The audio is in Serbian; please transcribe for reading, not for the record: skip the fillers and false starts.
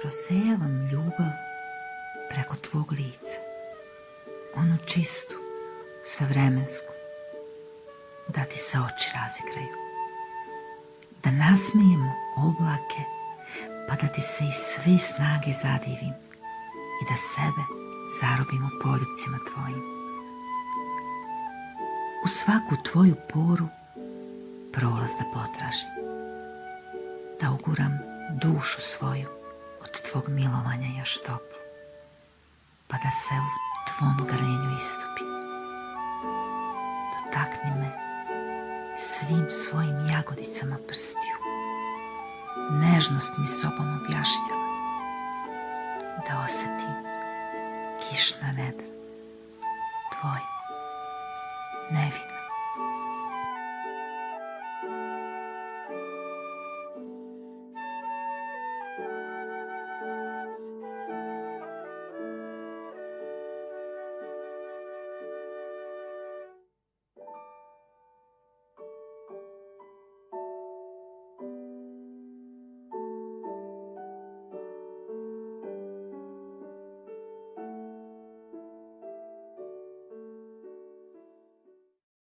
prosejavam ljubav preko tvog lica, onu čistu, svevremensku, da ti se oči razigraju, da nasmijemo oblake, pa da ti se iz sve snage zadivim i da sebe zarobim u poljupcima tvojim. U svaku tvoju poru prolaz da potražim, da uguram dušu svoju od tvog milovanja još toplu, pa da se u tvom grljenju istopim. Dotakni me svim svojim jagodicama prstiju, nežnost mi sobom objašnjava, da osetim kišna nedra, tvoj nevin.